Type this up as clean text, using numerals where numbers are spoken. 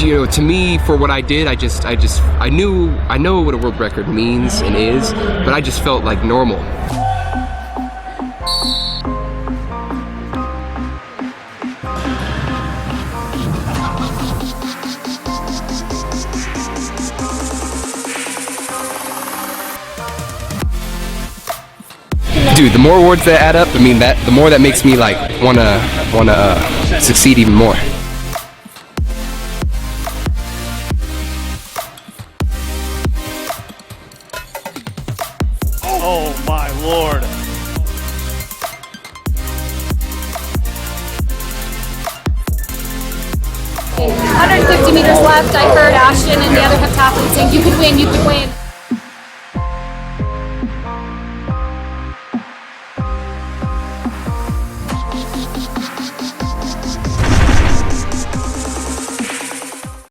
you know, to me, for what I did, I know what a world record means and is, but I just felt like normal. Dude, the more awards that add up, I mean, the more that makes me like wanna succeed even more. Oh my lord. 150 meters left. I heard Ashton and the other heptathletes saying, "You could win, you could win."